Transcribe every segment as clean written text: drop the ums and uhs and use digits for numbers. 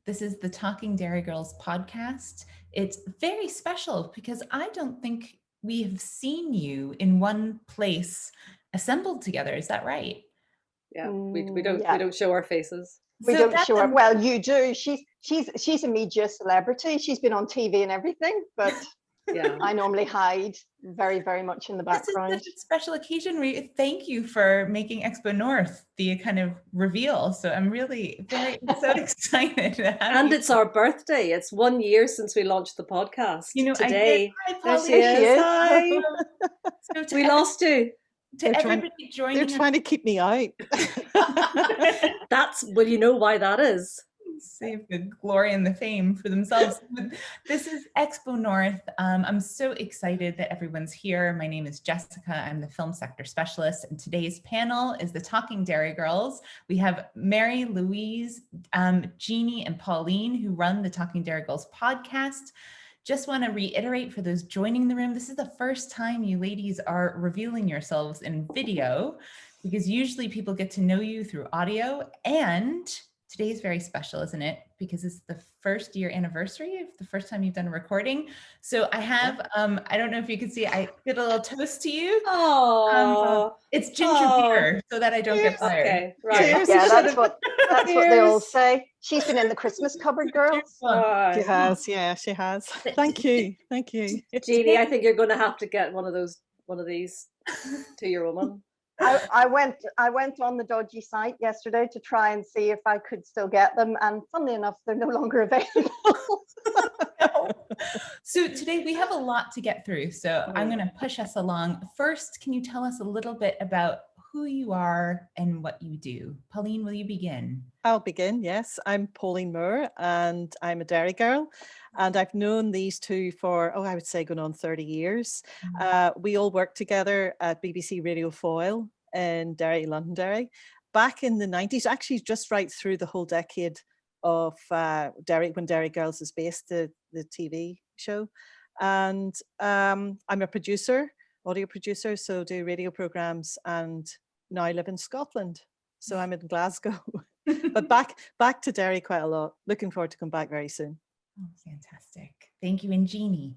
This is the Talking Derry Girls podcast. It's very special because I don't think we have seen you in one place assembled together. Is that right? Yeah, we don't show our faces. We don't show it. Well, you do. She's a media celebrity. She's been on TV and everything, but yeah, I normally hide very, very much in the background. This is such a special occasion. Thank you for making XpoNorth the kind of reveal. So I'm really so excited. And it's our birthday. It's 1 year since we launched the podcast. Today. There she is. Hi. So we lost you. Everybody joining. They're trying to keep me out. Well, you know why that is. Save the glory and the fame for themselves. This is XpoNorth. I'm so excited that everyone's here. My name is Jessica. I'm the film sector specialist, and today's panel is the Talking Derry Girls. We have Marie-Louise, Jeanie, and Pauline, who run the Talking Derry Girls podcast. Just want to reiterate for those joining the room, this is the first time you ladies are revealing yourselves in video, because usually people get to know you through audio, and today is very special, isn't it? Because it's the first year anniversary of the first time you've done a recording. So I have, I don't know if you can see, I did a little toast to you. Oh, it's ginger beer so that I don't get fired. Okay, right. Yeah, that's what they all say. She's been in the Christmas cupboard, girls. She has, yeah, she has. Thank you. Jeanie, I think you're going to have to get one of these to your woman. I went on the dodgy site yesterday to try and see if I could still get them, and funnily enough, they're no longer available. No. So today we have a lot to get through, so I'm going to push us along. First, can you tell us a little bit about who you are and what you do? Pauline, will you begin? I'll begin, yes. I'm Pauline Muir, and I'm a Derry girl. And I've known these two for, I would say going on 30 years. We all worked together at BBC Radio Foyle in Derry, Londonderry, back in the 90s, actually just right through the whole decade of Derry, when Derry Girls is based, the TV show. And I'm a producer, audio producer, so do radio programs, and now I live in Scotland. So I'm in Glasgow, but back to Derry quite a lot. Looking forward to come back very soon. Oh, fantastic. Thank you. And Jeanie?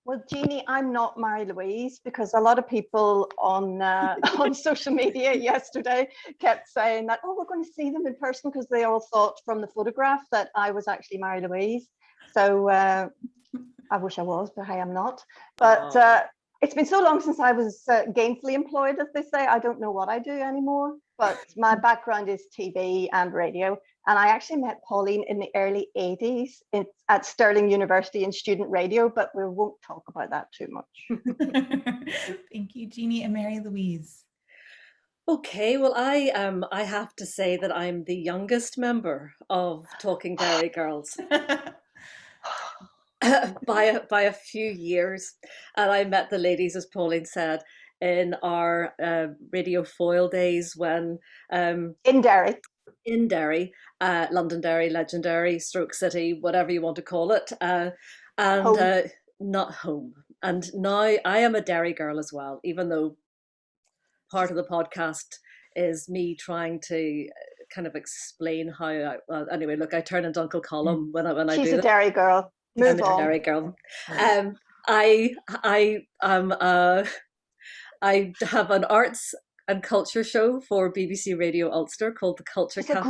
Well, Jeanie, I'm not Marie-Louise, because a lot of people on social media yesterday kept saying that, we're going to see them in person, because they all thought from the photograph that I was actually Marie-Louise. So I wish I was, but I am not. But it's been so long since I was gainfully employed, as they say. I don't know what I do anymore, but my background is TV and radio. And I actually met Pauline in the early 80s at Stirling University in student radio, but we won't talk about that too much. Thank you, Jeanie. And Marie-Louise. Okay, well, I have to say that I'm the youngest member of Talking Derry Girls. by a few years, and I met the ladies, as Pauline said, in our Radio Foyle days when in Derry, Londonderry, Legendary, Stroke City, whatever you want to call it, not home. And now I am a Derry girl as well, even though part of the podcast is me trying to kind of explain how. Anyway, look, I turn into Uncle Colum when I do. She's a Derry girl. I'm a Derry girl. I have an arts and culture show for BBC Radio Ulster called The Culture Cafe.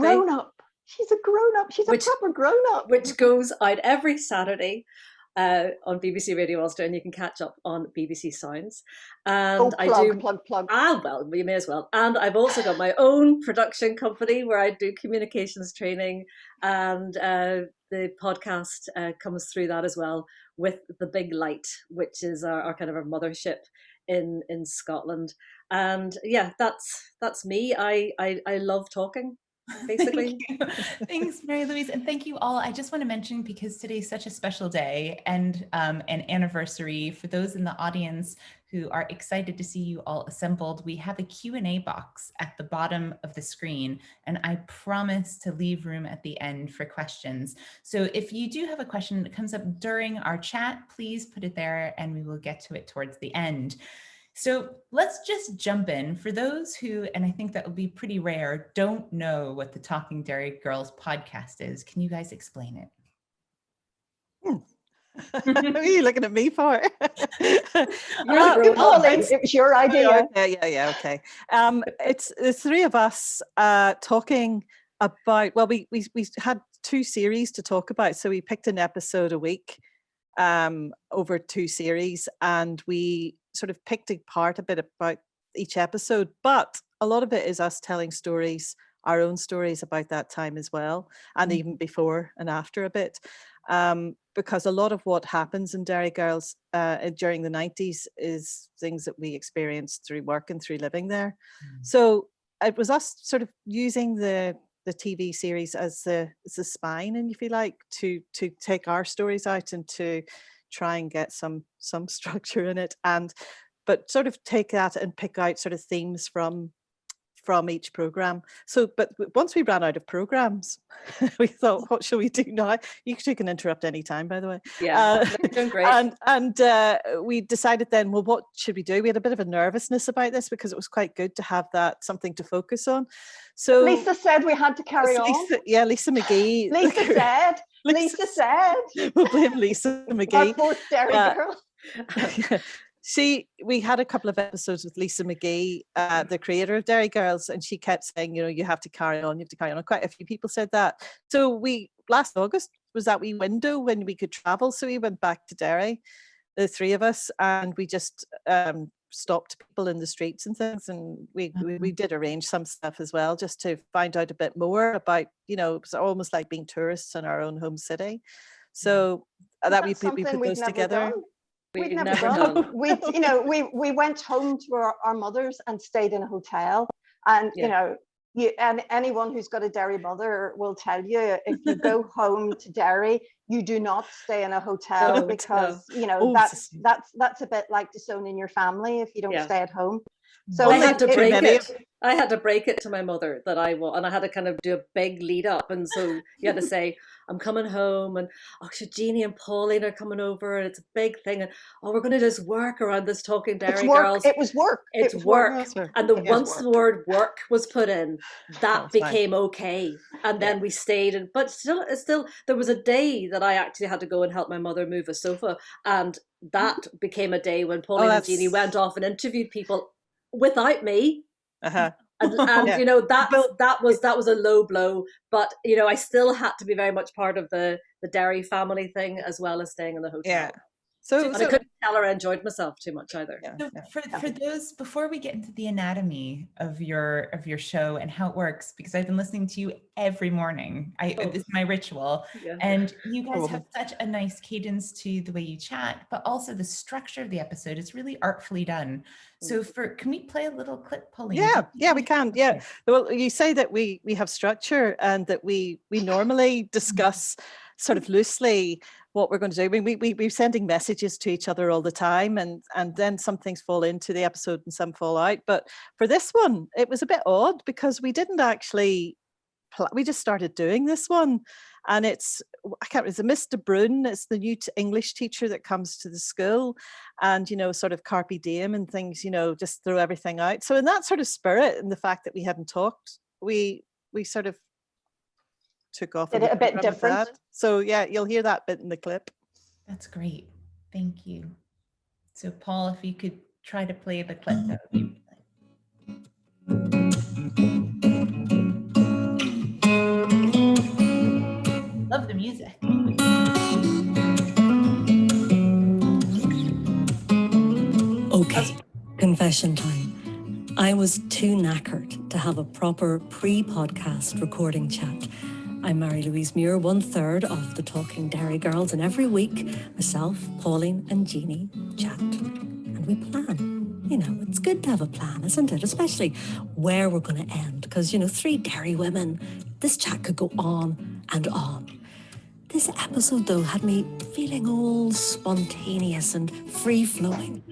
She's a grown-up. She's a proper grown-up. Which goes out every Saturday on BBC Radio Ulster, and you can catch up on BBC Sounds. And plug. Well, you may as well. And I've also got my own production company where I do communications training, and the podcast comes through that as well, with The Big Light, which is our kind of our mothership in Scotland. And yeah, that's me. I love talking, basically. Thanks, Marie-Louise, and thank you all. I just want to mention, because today's such a special day and an anniversary, for those in the audience who are excited to see you all assembled, we have a Q&A box at the bottom of the screen, and I promise to leave room at the end for questions. So if you do have a question that comes up during our chat, please put it there and we will get to it towards the end. So let's just jump in. For those who, and I think that would be pretty rare, don't know what the Talking Derry Girls podcast is, can you guys explain it? What are you looking at me for? Pauline, it was your idea. Yeah. Okay. It's the three of us talking about. Well, we had 2 series to talk about, so we picked an episode a week over 2 series, and we sort of picked apart a bit about each episode. But a lot of it is us telling stories, our own stories about that time as well, and even before and after a bit. Because a lot of what happens in Derry Girls during the 90s is things that we experienced through work and through living there. So it was us sort of using the TV series as the spine, and if you like, to take our stories out and to try and get some structure in it, but sort of take that and pick out sort of themes from each program. So, but once we ran out of programs, we thought, what shall we do now? You can interrupt any time, by the way. Yeah, doing great. And we decided then, well, what should we do? We had a bit of a nervousness about this because it was quite good to have something to focus on. So Lisa said we had to carry on. Lisa McGee. Lisa said. We'll blame Lisa McGee. Our fourth Derry girl. We had a couple of episodes with Lisa McGee, the creator of Derry Girls, and she kept saying, you have to carry on, And quite a few people said that. So last August was that wee window when we could travel. So we went back to Derry, the 3 of us, and we just stopped people in the streets and things. And we did arrange some stuff as well, just to find out a bit more about, it was almost like being tourists in our own home city. So that we put those together. We'd never done. We went home to our mothers and stayed in a hotel, and and anyone who's got a Derry mother will tell you, if you go home to Derry, you do not stay in a hotel, because that's a bit like disowning your family if you don't stay at home. So I had to break it to my mother that and I had to kind of do a big lead up, and so you had to say, I'm coming home, and Jeanie and Pauline are coming over, and it's a big thing, and we're going to just work around this Talking Derry Girls. It was work. It's work. And once the word work was put in, that became okay, and then we stayed. But still, there was a day that I actually had to go and help my mother move a sofa, and that became a day when Pauline and Jeanie went off and interviewed people without me. And that was a low blow, but I still had to be very much part of the Derry family thing, as well as staying in the hotel. So I couldn't tell her I enjoyed myself too much either. So for those, before we get into the anatomy of your show and how it works, because I've been listening to you every morning. This is my ritual. Yeah. And you guys have such a nice cadence to the way you chat, but also the structure of the episode is really artfully done. So can we play a little clip, Pauline? Yeah, we can. Yeah. Well, you say that we have structure, and that we normally discuss sort of loosely what we're going to do. We're sending messages to each other all the time, and then some things fall into the episode and some fall out. But for this one, it was a bit odd, because we didn't actually, we just started doing this one. And it's Mr. Brune, it's the new English teacher that comes to the school, and, sort of carpe diem and things, just throw everything out. So in that sort of spirit, and the fact that we hadn't talked, we sort of took off. Did it a bit different. So yeah, you'll hear that bit in the clip. That's great. Thank you. So Paul, if you could try to play the clip, that would be love the music. Okay, confession time. I was too knackered to have a proper pre-podcast recording chat. I'm Marie-Louise Muir, 1/3 of the Talking Derry Girls, and every week, myself, Pauline and Jeanie chat. And we plan. It's good to have a plan, isn't it? Especially where we're going to end, because, 3 Derry women, this chat could go on and on. This episode, though, had me feeling all spontaneous and free-flowing.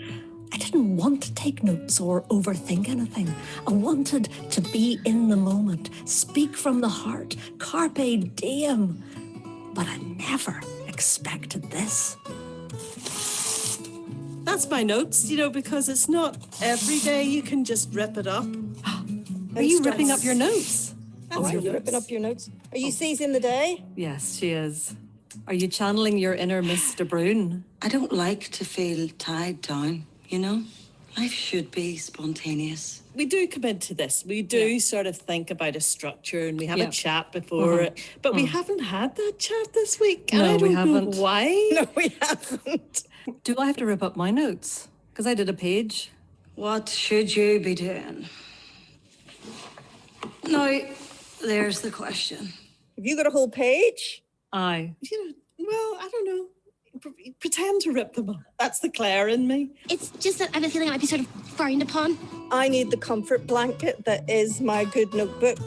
I didn't want to take notes or overthink anything. I wanted to be in the moment, speak from the heart, carpe diem. But I never expected this. That's my notes, you know, because it's not every day you can just rip it up. Are you ripping up your notes? That's Are your you notes. ripping up your notes? Are you seizing the day? Yes, she is. Are you channeling your inner Mr. Brune? I don't like to feel tied down, you know? Life should be spontaneous. We do come into this. We do sort of think about a structure, and we have Yeah. a chat before it, but we haven't had that chat this week. And No, I we don't know haven't. why. No, we haven't. Do I have to rip up my notes? Because I did a page. What should you be doing? Now, there's the question. Have you got a whole page? Aye. You know, well, I don't know. Pretend to rip them up. That's the Claire in me. It's just that I have a feeling I might be sort of frowned upon. I need the comfort blanket that is my good notebook.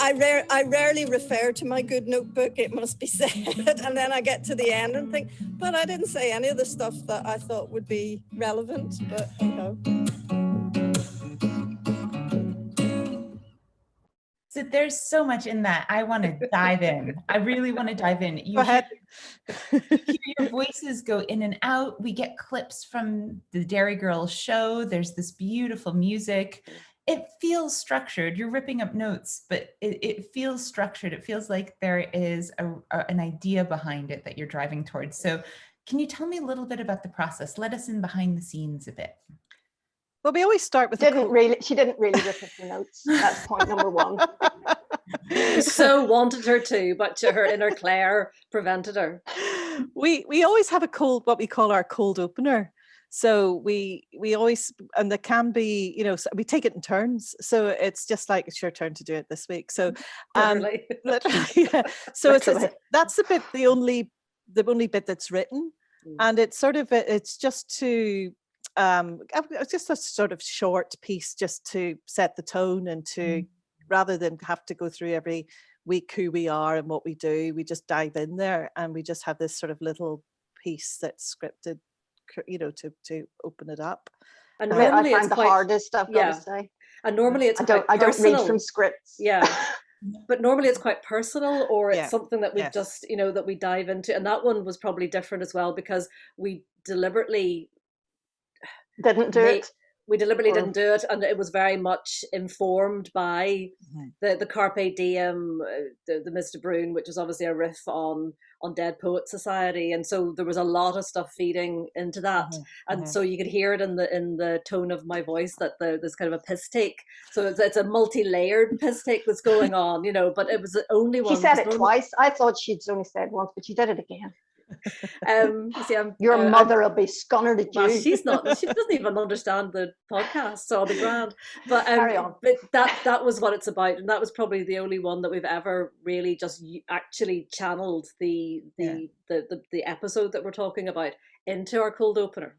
I rarely refer to my good notebook, it must be said, and then I get to the end and think, but I didn't say any of the stuff that I thought would be relevant, but you know. So there's so much in that. I want to dive in. I really want to dive in. Go ahead. Hear your voices go in and out. We get clips from the Derry Girl show. There's this beautiful music. It feels structured. You're ripping up notes, but it feels structured. It feels like there is an idea behind it that you're driving towards. So can you tell me a little bit about the process? Let us in behind the scenes a bit. Well, we always start with She didn't really rip up the notes. That's point number one. So wanted her to, but her inner Claire prevented her. We always have what we call our cold opener. So we always, and there can be, you know, we take it in turns. So it's just like, it's your turn to do it this week. So Literally. yeah. So that's the only bit that's written, and it's sort of it's just to it's just a sort of short piece just to set the tone and to rather than have to go through every week who we are and what we do, we just dive in there and we just have this sort of little piece that's scripted, you know, to open it up. And I normally find it's the quite hardest, I've got to say. And normally it's I don't read from scripts. Yeah. But normally it's quite personal, or it's something that we Yes. just, you know, that we dive into. And that one was probably different as well, because we deliberately didn't do it. We deliberately didn't do it, and it was very much informed by the Carpe Diem, the Mr. Brune, which was obviously a riff on Dead Poets Society, and so there was a lot of stuff feeding into that, and so you could hear it in the tone of my voice that there's kind of a piss take. So it's a multi-layered piss take that's going on, you know. But it was the only one. She said it twice. I thought she'd only said once, but she did it again. Your mother will be scunnered at you. She's not. She doesn't even understand the podcast, so I'll be grand. But Carry on. But that was what it's about, and that was probably the only one that we've ever really just actually channeled the episode that we're talking about into our cold opener.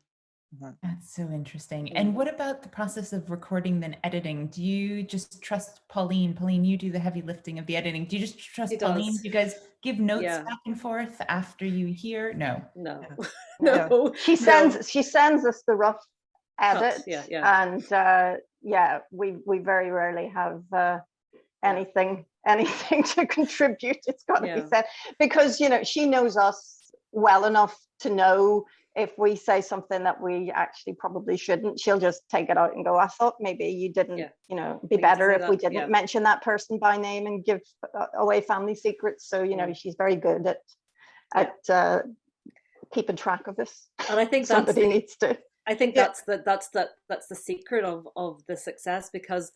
That's so interesting. And what about the process of recording then editing? Do you just trust Pauline? Pauline, you do the heavy lifting of the editing. Do you just trust Pauline? Do you guys give notes back and forth after you hear? No. She sends us the rough edit. And we very rarely have anything to contribute. It's got to be said, because, you know, she knows us well enough to know if we say something that we actually probably shouldn't, she'll just take it out and go, I thought maybe you didn't, you know, be better if we didn't mention that person by name and give away family secrets. So, you know, she's very good at keeping track of this. And I think somebody needs to. I think that's the secret of the success, because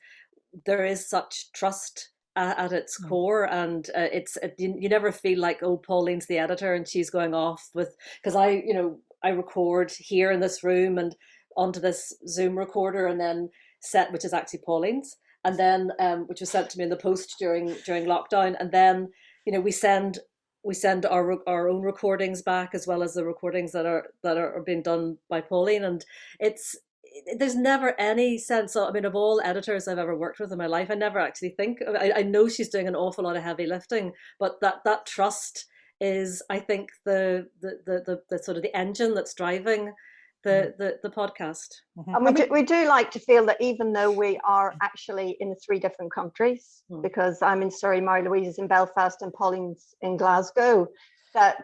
there is such trust at its core, and you never feel like, oh, Pauline's the editor and she's going off with, because I record here in this room and onto this Zoom recorder, and then which is actually Pauline's, and then which was sent to me in the post during lockdown, and then, you know, we send our own recordings back, as well as the recordings that are being done by Pauline, and there's never any sense of, I mean, of all editors I've ever worked with in my life, I never actually think, I know she's doing an awful lot of heavy lifting, but that trust is, I think, the sort of the engine that's driving the podcast. And we do like to feel that even though we are actually in 3 different countries, because I'm in Surrey, Marie-Louise is in Belfast, and Pauline's in Glasgow, that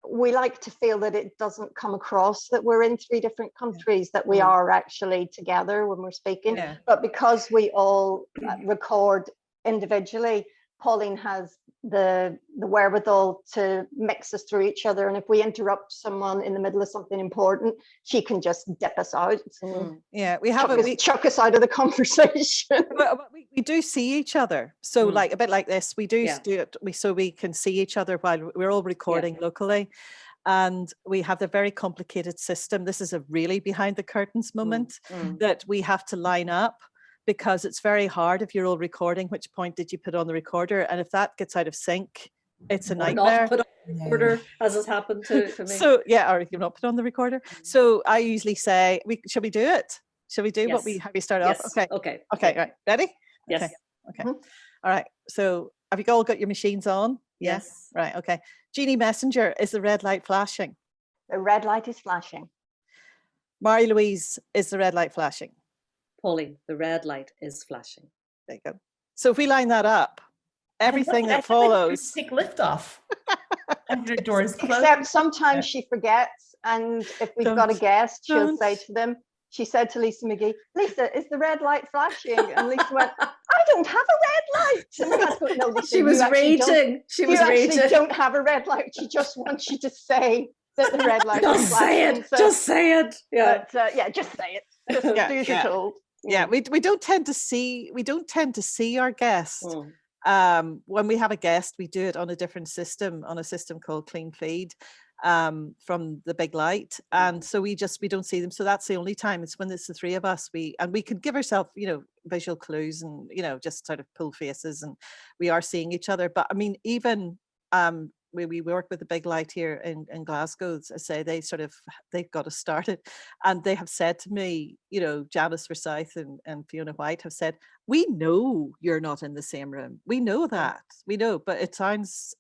we like to feel that it doesn't come across that we're in 3 different countries, that we are actually together when we're speaking. Yeah. But because we all record individually, Pauline has the wherewithal to mix us through each other, and if we interrupt someone in the middle of something important, she can just dip us out and we have chuck us out of the conversation. But we do see each other, so like a bit like this, we do it so we can see each other while we're all recording locally, and we have the very complicated system. This is a really behind the curtains moment that we have to line up, because it's very hard if you're all recording, which point did you put on the recorder? And if that gets out of sync, it's a nightmare. Not put on the recorder, as has happened to me. So, or if you've not put on the recorder. So I usually say, shall we do it? Shall we do what have you started off? Okay, right. Ready? Yes. Okay. All right. So have you all got your machines on? Yes. Right, okay. Jeanie Messenger, is the red light flashing? The red light is flashing. Marie-Louise, is the red light flashing? Pauline, the red light is flashing. There you go. So if we line that up, everything that follows. Take lift off. After doors closed. Except sometimes she forgets, and if we've got a guest, she'll say to them, she said to Lisa McGee, Lisa, is the red light flashing? And Lisa went, I don't have a red light. And we had to go, no, Lisa, she was raging. She was raging. You actually don't have a red light. She just wants you to say that the red light is flashing. Just say it. Yeah. But, just say it. Just do as you're told. Yeah, we don't tend to see our guests. When we have a guest, we do it on a different system, on a system called Clean Feed, from the big light, and so we don't see them. So that's the only time. It's when it's the 3 of us. We can give ourselves visual clues and just sort of pull faces, and we are seeing each other. But I mean, even we work with the big light here in Glasgow. I say they've got us started, and they have said to me, Janice Forsyth and Fiona White have said, we know you're not in the same room. We know that. We know, but it sounds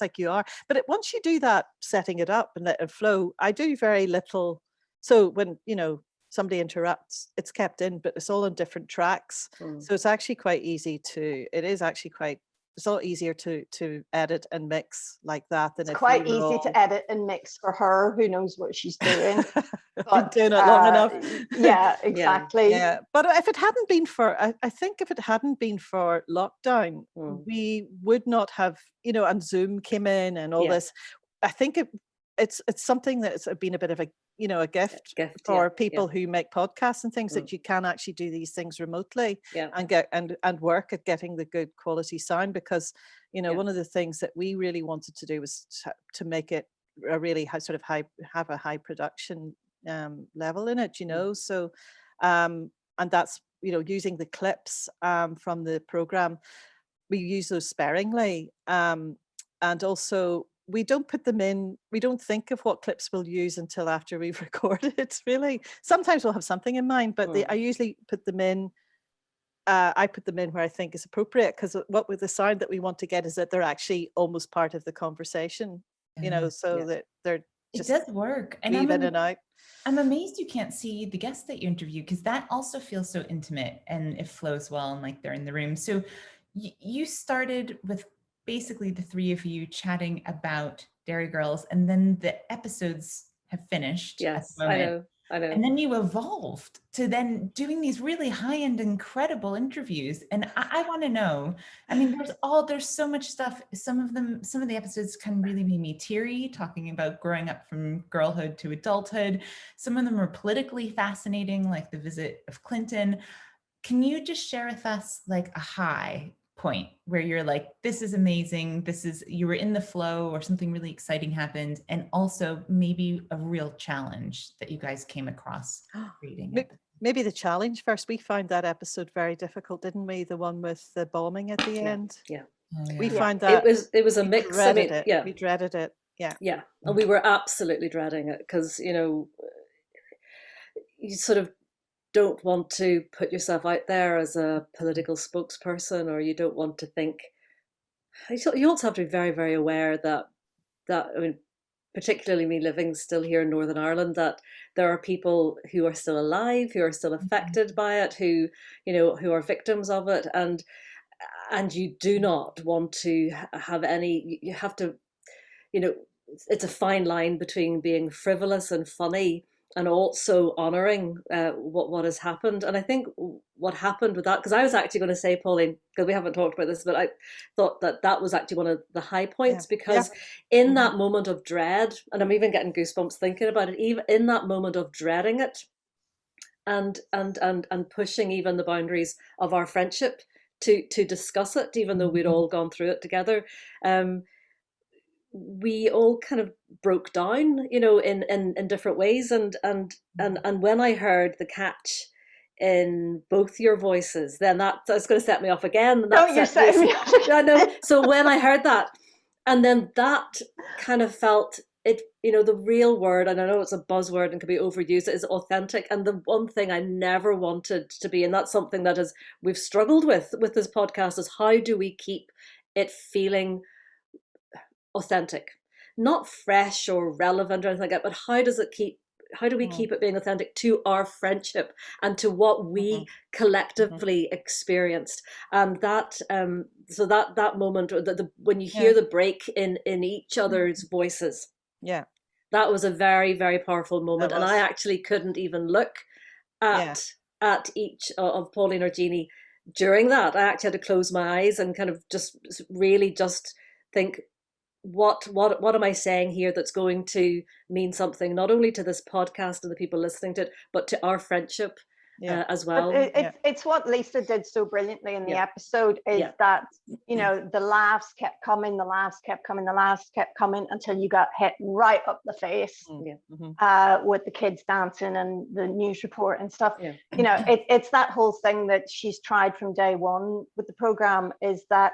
like you are. But once you do that, setting it up and let it flow, I do very little. So when somebody interrupts, it's kept in, but it's all on different tracks. So it's actually quite easy it's a lot easier to edit and mix like that than it's quite easy to edit and mix for her, who knows what she's doing. But doing it long enough. Yeah, exactly. Yeah. But if it hadn't been for, I think if it hadn't been for lockdown, we would not have, and Zoom came in and all this. I think it's something that's been a bit of a gift for people who make podcasts and things, that you can actually do these things remotely and get and work at getting the good quality sound, because one of the things that we really wanted to do was to make it a really have a high production level in it, so and that's using the clips from the program. We use those sparingly, and also we don't put them in. We don't think of what clips we'll use until after we've recorded. Really, sometimes we'll have something in mind, but I usually put them in. I put them in where I think is appropriate, because what with the sound that we want to get is that they're actually almost part of the conversation. That they're just, it does work, and in and out. I'm amazed you can't see the guests that you interview, because that also feels so intimate and it flows well and like they're in the room. So you started with basically the 3 of you chatting about Derry Girls, and then the episodes have finished. Yes, I know. And then you evolved to then doing these really high-end, incredible interviews. And I want to know, I mean, there's so much stuff. Some of the episodes kind of really made me teary, talking about growing up from girlhood to adulthood. Some of them are politically fascinating, like the visit of Clinton. Can you just share with us like a high point where you're like, this is amazing, you were in the flow, or something really exciting happened, and also maybe a real challenge that you guys came across reading it? Maybe the challenge first. We found that episode very difficult, didn't we? The one with the bombing at the end. We found that it was a mix. We dreaded it. And we were absolutely dreading it, because you sort of don't want to put yourself out there as a political spokesperson, or you don't want to think. You also have to be very, very aware that I mean, particularly me living still here in Northern Ireland, that there are people who are still alive, who are still affected by it, who are victims of it, and you do not want to have any. You have to, it's a fine line between being frivolous and funny and also honouring what has happened. And I think what happened with that, because I was actually going to say, Pauline, because we haven't talked about this, but I thought that was actually one of the high points, because in that moment of dread, and I'm even getting goosebumps thinking about it, even in that moment of dreading it and pushing even the boundaries of our friendship to discuss it, even though we'd all gone through it together, we all kind of broke down, in different ways. And when I heard the catch in both your voices, then that's going to set me off again. Don't you set me off? I know. So when I heard that, and then that kind of felt it, the real word, and I know it's a buzzword and can be overused, is authentic. And the one thing I never wanted to be, and that's something that we've struggled with this podcast, is how do we keep it feeling authentic, not fresh or relevant or anything like that, but how do we keep it being authentic to our friendship and to what we collectively experienced? And that so that moment, or when you hear the break in each other's voices, that was a very, very powerful moment. And I actually couldn't even look at each of Pauline or Jeanie during that. I actually had to close my eyes and kind of just really think, what am I saying here that's going to mean something not only to this podcast and the people listening to it, but to our friendship as well. It's what Lisa did so brilliantly in the episode, is that the laughs kept coming, the laughs kept coming until you got hit right up the face with the kids dancing and the news report and stuff. It's that whole thing that she's tried from day one with the program, is that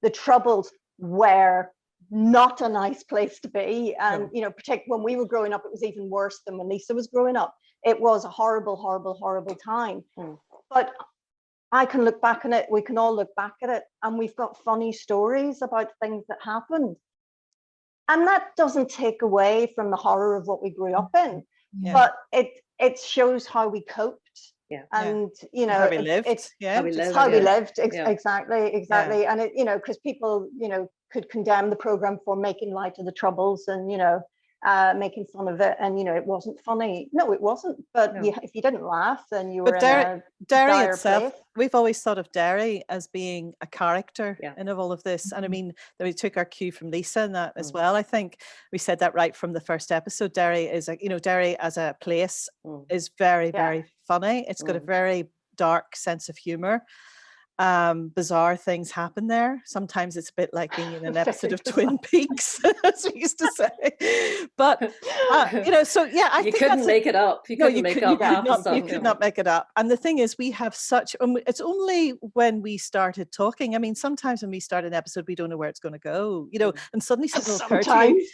the Troubles were not a nice place to be. And particularly when we were growing up, it was even worse than when Lisa was growing up. It was a horrible, horrible, horrible time. But I can look back on it, we can all look back at it, and we've got funny stories about things that happened. And that doesn't take away from the horror of what we grew up in, but it shows how we coped. And how we lived. Exactly. And it, because people could condemn the program for making light of the Troubles and making fun of it, and it wasn't funny. No, it wasn't. But if you didn't laugh, then you were in a Derry itself. We've always thought of Derry as being a character in all of this, and I mean, we took our cue from Lisa in that as well. I think we said that right from the first episode. Derry is Derry as a place is very, very funny. It's got a very dark sense of humor. Bizarre things happen there. Sometimes it's a bit like being in an episode of Twin Peaks, as we used to say. But I think couldn't make it up. You couldn't make up half the stuff. You could not make it up. And the thing is, we have such. It's only when we started talking. I mean, sometimes when we start an episode, we don't know where it's going to go. And suddenly something will occur to you.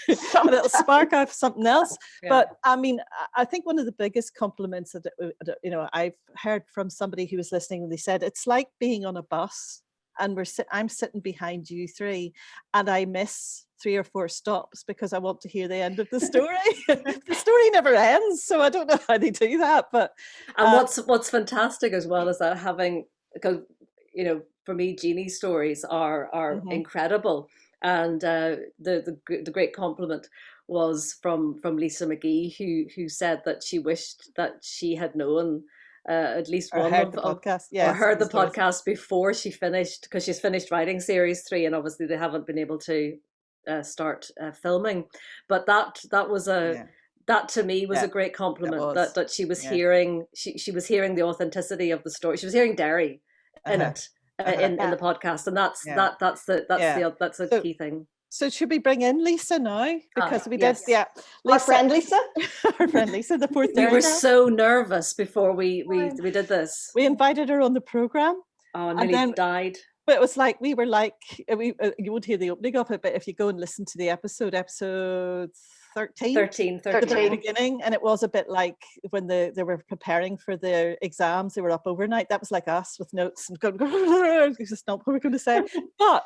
It'll spark off something else. But I mean, I think one of the biggest compliments that I've heard from somebody who was listening, and they said it's like being on a bus and I'm sitting behind you three, and I miss 3 or 4 stops because I want to hear the end of the story. The story never ends, so I don't know how they do that. But what's fantastic as well is that because for me, Jeanie's stories are incredible. And the great compliment was from Lisa McGee, who said that she wished that she had known at least one of the podcast, or heard the podcast before she finished, because she's finished writing series 3, and obviously they haven't been able to start filming. But that was that to me was a great compliment, that she was hearing she was hearing the authenticity of the story. She was hearing Derry in it. In the podcast, and that's a key thing. So should we bring in Lisa now, because we did Lisa, our friend Lisa, the fourth. We were so nervous before we did this. We invited her on the program. And then died. But it was like you won't hear the opening of it, but if you go and listen to the episode 13 at the beginning, and it was a bit like when they were preparing for their exams, they were up overnight. That was like us with notes and going, this is not what we're going to say. But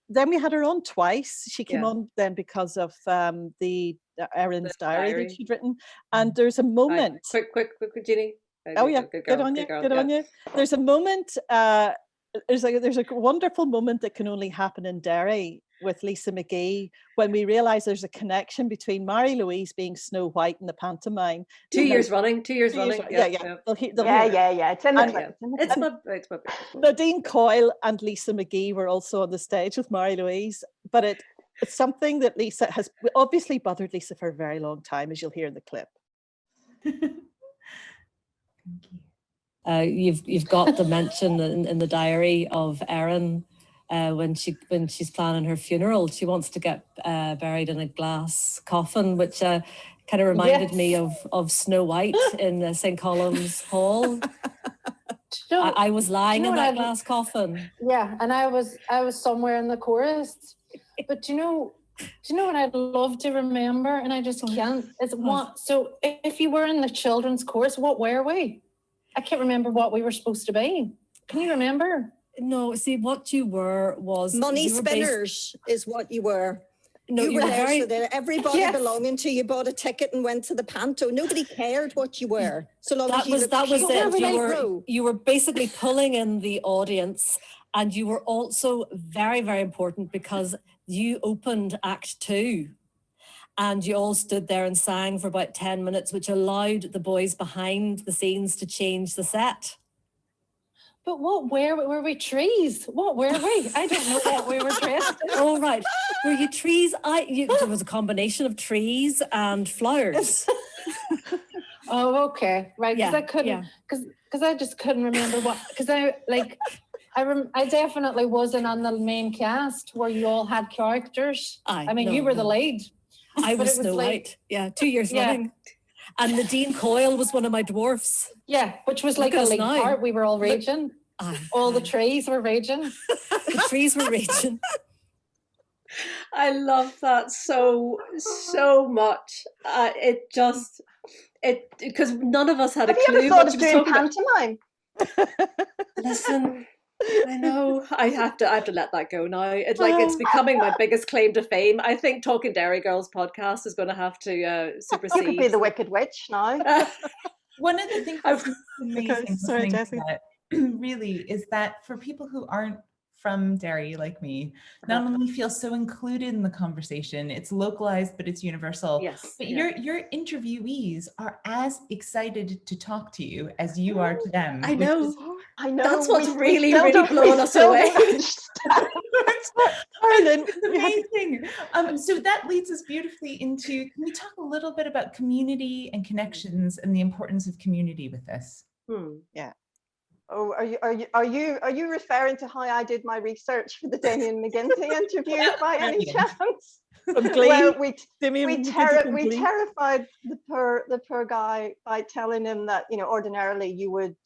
then we had her on twice. She came on then because of the Erin's diary that she'd written, and there's a moment. Quick, Jeanie. Good on you. There's a moment. There's a wonderful moment that can only happen in Derry, with Lisa McGee when we realised there's a connection between Marie-Louise being Snow White in the pantomime. 2 years running. Yeah. They'll Yeah. It's in the clip. It's my Nadine Coyle and Lisa McGee were also on the stage with Marie-Louise, but it's something that Lisa has obviously bothered Lisa for a very long time, as you'll hear in the clip. You've got the mention in the diary of Erin when she's planning her funeral. She wants to get buried in a glass coffin, which kind of reminded me of Snow White in St. Columb's Hall. I was lying in that glass coffin. Yeah, and I was somewhere in the chorus. But do you know what I'd love to remember, and I just can't? It's what. So if you were in the children's chorus, what were we? I can't remember what we were supposed to be. Can you remember? No, see, what you were was... Money spinners is what you were. No, you were there so that everybody belonging to you bought a ticket and went to the panto. Nobody cared what you were. So long as that was it. You were basically pulling in the audience, and you were also very, very important because you opened Act 2. And you all stood there and sang for about 10 minutes, which allowed the boys behind the scenes to change the set. But were we trees? What were we? I don't know what we were dressed in. Oh, right. Were you trees? There was a combination of trees and flowers. Oh, okay. Right. Because I couldn't, because I just couldn't remember what, because I definitely wasn't on the main cast where you all had characters. You were the lead. I was Snow White. 2 years running. And Nadine Coyle was one of my dwarfs. Yeah, which was like a lead part. We were all raging. All the trees were raging. The trees were raging. I love that so much. Because none of us had a clue. Have you ever thought of doing pantomime? Listen, I know. I have to let that go now. It's becoming my biggest claim to fame. I think Talking Derry Girls podcast is going to have to supersede. You could be the Wicked Witch now. One of the things that's amazing really is that for people who aren't from Derry like me, not only feel so included in the conversation, it's localized, but it's universal. Yes. But your interviewees are as excied to talk to you as you are to them. I know. That's what's really blowing us away. It's amazing. So that leads us beautifully into, can we talk a little bit about community and connections and the importance of community with this? Yeah. Oh, are you referring to how I did my research for the Damian Mcginty interview by any chance? Well, we terrified the poor guy by telling him that, ordinarily you would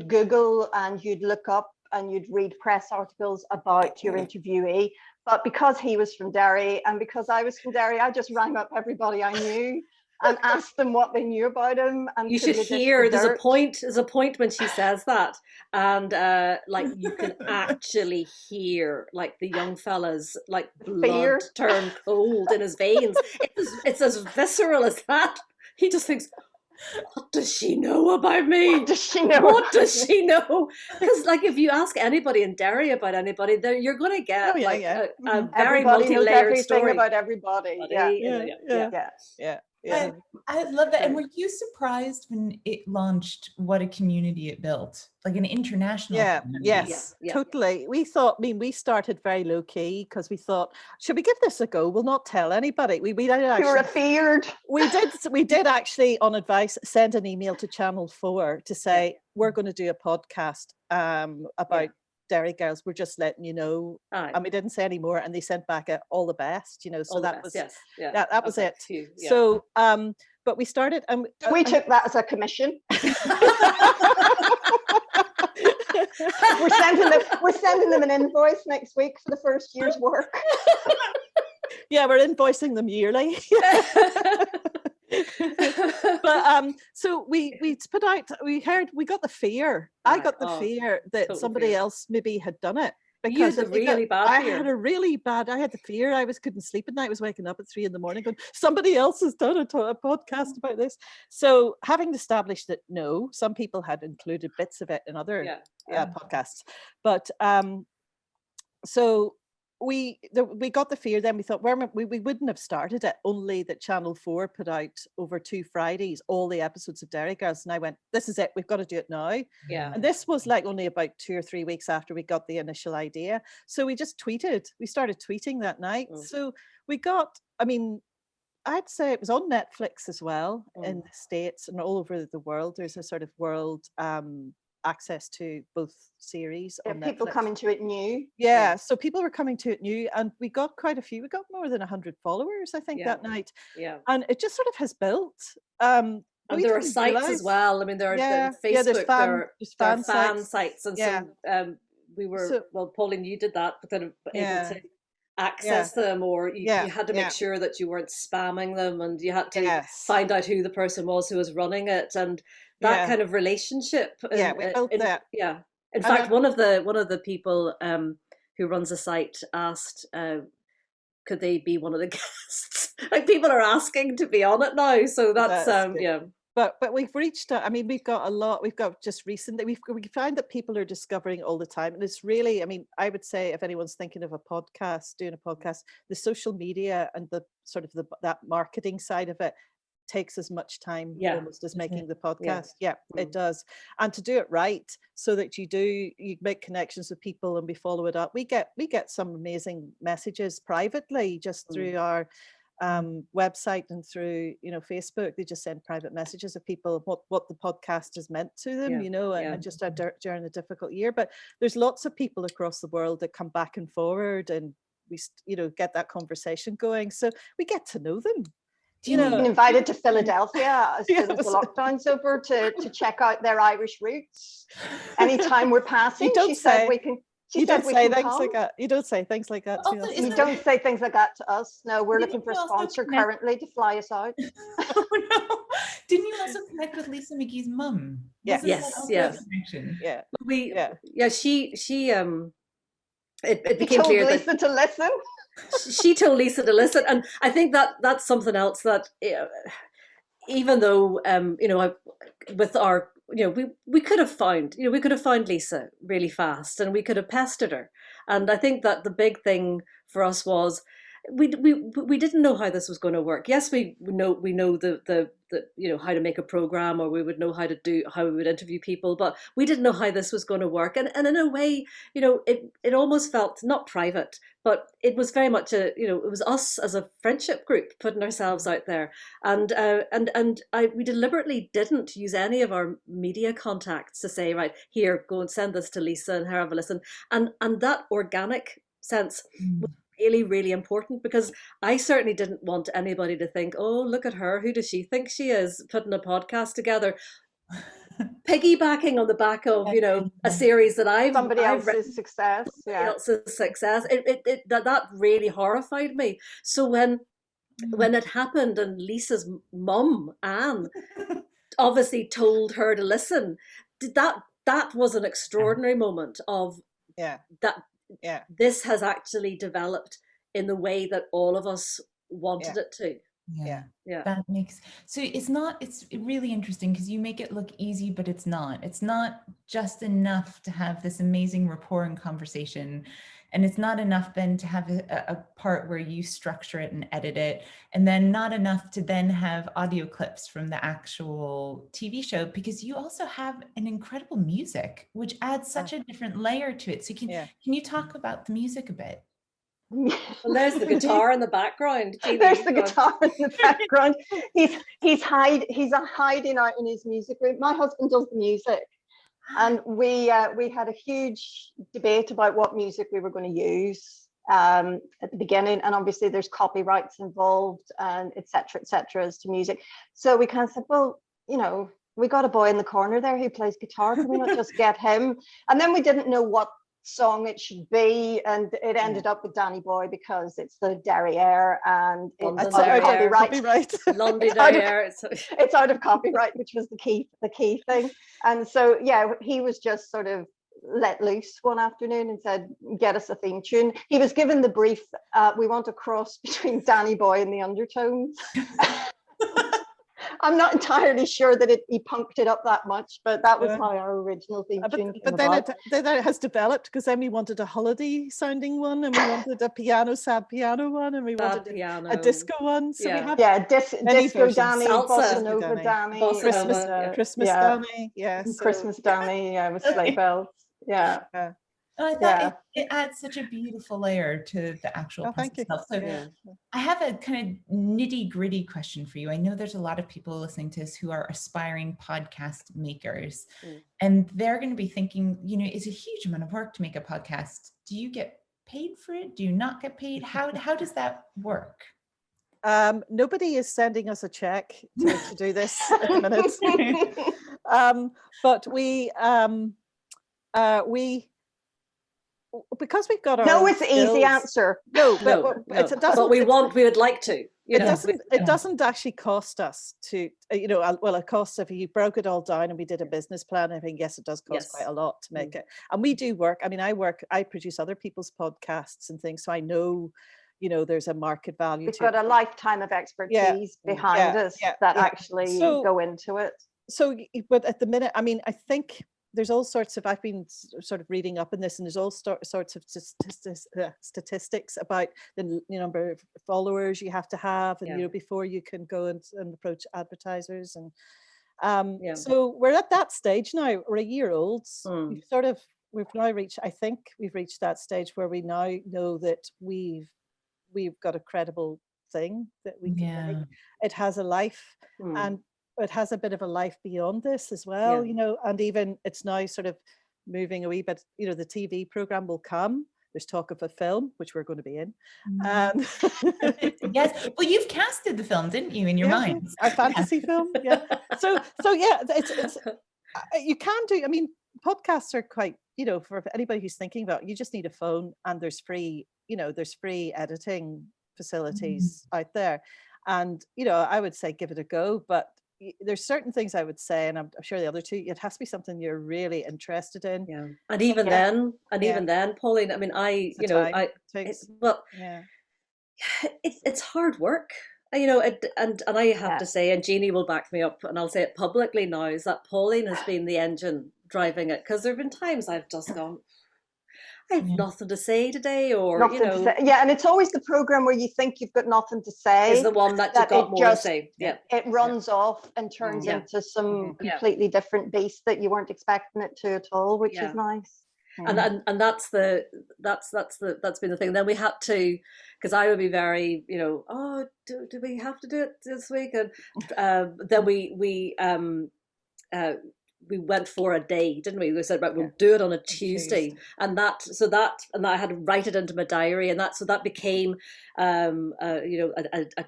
Google and you'd look up and you'd read press articles about your interviewee, but because he was from Derry and because I was from Derry, I just rang up everybody I knew and asked them what they knew about him. And you should hear, there's a point when she says that, and you can actually hear the young fella's blood turn cold in his veins. It's as visceral as that. He just thinks, what does she know about me? What does she know? What does she know? Because if you ask anybody in Derry about anybody, you're going to get a very multi-layered story about everybody. Yeah. I love that. And were you surprised when it launched what a community it built? Like an international community? Yes, totally. We thought, we started very low key because we thought, should we give this a go? We'll not tell anybody. We did actually. You were feared. We did actually, on advice, send an email to Channel 4 to say, we're going to do a podcast about Derry Girls, we're just letting you know. And we didn't say any more, and they sent back all the best, so that was that was it. So but we started we took that as a commission. we're sending them an invoice next week for the first year's work. We're invoicing them yearly. But so we put out, we got the fear. I got the fear that somebody else maybe had done it, because you had really bad fear. I had the fear. I couldn't sleep at night. I was waking up at 3 a.m. going, somebody else has done a podcast about this. So having established that no, some people had included bits of it in other podcasts, but so we got the fear. Then we thought, we wouldn't have started it, only that Channel 4 put out over 2 Fridays all the episodes of Derry Girls, and I went, this is it, we've got to do it now. Yeah. And this was like only about 2 or 3 weeks after we got the initial idea, so we just tweeted. We started tweeting that night. So we got, I mean, I'd say it was on Netflix as well in the States and all over the world. There's a sort of world access to both series on people Netflix. coming to it new. Yeah, so people were coming to it new, and we got quite a few. We got more than 100 followers, I think, that night. Yeah, and it just sort of has built. And there are sites as well. I mean, there are Facebook, there's fan sites, and so we were Pauline, you did that, but then able to access them, or you had to make sure that you weren't spamming them, and you had to find out who the person was who was running it, and that kind of relationship. We built that. Yeah. In fact, one of the people who runs the site asked, could they be one of the guests? Like, people are asking to be on it now, so that's But we've reached. I mean, we've got a lot. We've got just recently. We find that people are discovering all the time, and it's really. I mean, I would say if anyone's thinking of doing a podcast, the social media and the sort of that marketing side of it takes as much time almost as making the podcast. It does. And to do it right, so that you make connections with people and we follow it up. We get some amazing messages privately just through our website and through Facebook. They just send private messages of people what the podcast has meant to them, and just during a difficult year. But there's lots of people across the world that come back and forward, and we get that conversation going, so we get to know them. Been invited to Philadelphia as soon as the lockdown's over to check out their Irish roots. Anytime we're passing, she said we can. You don't say things like that. You don't say things like that to us. You don't say things like that to us. No, we're looking for a sponsor currently to fly us out. Oh no! Didn't you also connect with Lisa McGee's mum? Yes. It became clear that Lisa to listen. She told Lisa to listen, and I think that's something else that even though with our we could have found Lisa really fast, and we could have pestered her, and I think that the big thing for us was we didn't know how this was going to work. Yes, we know the how to make a program, or we would know how we would interview people, but we didn't know how this was going to work. And in a way, it almost felt not private, but it was very much it was us as a friendship group putting ourselves out there. And we deliberately didn't use any of our media contacts to say, right, here, go and send this to Lisa and her have a listen. And that organic sense was really, really important, because I certainly didn't want anybody to think, oh, look at her, who does she think she is, putting a podcast together, piggybacking on the back of a series that somebody else's success. That really horrified me. So when it happened, and Lisa's mum, Anne, obviously told her to listen, that was an extraordinary moment of that. Yeah, this has actually developed in the way that all of us wanted it to. That makes it's really interesting, because you make it look easy, but it's not just enough to have this amazing rapport and conversation, and it's not enough then to have a part where you structure it and edit it, and then not enough to then have audio clips from the actual TV show, because you also have an incredible music, which adds such a different layer to it. So can you talk about the music a bit? Well, there's the guitar in the background. There's the guitar in the background. He's hiding out in his music room. My husband does the music, and we had a huge debate about what music we were going to use at the beginning, and obviously there's copyrights involved, and etc. as to music. So we kind of said, well, we got a boy in the corner there who plays guitar. Can we not just get him? And then we didn't know what song it should be, and it ended up with Danny Boy, because it's the Derry Air, and it's out of copyright. It's out of copyright, which was the key thing. And so he was just sort of let loose one afternoon and said, get us a theme tune. He was given the brief, we want a cross between Danny Boy and the Undertones. I'm not entirely sure that he punked it up that much, but that was how our original theme tune came but then about. then it has developed, because then we wanted a holiday sounding one, and we wanted a sad piano one, and we wanted a disco one. So we have disco Danny, Salsa. bossa nova Danny, Christmas Danny, Christmas Danny, with sleigh bells. Yeah. I thought it adds such a beautiful layer to the actual process itself. So I have a kind of nitty-gritty question for you. I know there's a lot of people listening to this who are aspiring podcast makers, and they're going to be thinking, you know, it's a huge amount of work to make a podcast. Do you get paid for it? Do you not get paid? How does that work? Nobody is sending us a check to do this at the minute. But we because we've got our it's the easy answer. But we would like to. It doesn't actually cost us to, it costs, if you broke it all down and we did a business plan, I think, yes, it does cost quite a lot to make it. And we do work. I mean, I produce other people's podcasts and things, so I know, there's a market value. We've got a lifetime of expertise behind us that actually go into it. So, but at the minute, I mean, I think there's all sorts of, I've been sort of reading up on this, and there's all sorts of statistics about the number of followers you have to have, and before you can go and approach advertisers, and so we're at that stage now. We're a year old. We've now reached, I think we've reached that stage where we now know that we've got a credible thing that we can make. It has a life, and it has a bit of a life beyond this as well, and even it's now sort of moving a wee bit, the TV program will come. There's talk of a film, which we're going to be in. Yes. Well, you've casted the film, didn't you, in your mind? A fantasy film. Yeah. So it's you can do, I mean, podcasts are quite, for anybody who's thinking about it, you just need a phone, and there's free editing facilities out there. And, I would say give it a go, but there's certain things I would say, and I'm sure the other two, it has to be something you're really interested in. Yeah. And even then, Pauline, I mean, it's hard work, and I have to say, and Jeanie will back me up, and I'll say it publicly now, is that Pauline has been the engine driving it, because there have been times I've just gone, I have nothing to say today, or and it's always the program where you think you've got nothing to say is the one that you've got more to say. It runs off and turns into some completely different beast that you weren't expecting it to at all, which is nice. And that's been the thing. And then we had to, because I would be very, do we have to do it this week? And then we went for a day, didn't we? We said, right, we'll do it on a Tuesday. And I had to write it into my diary, and that became a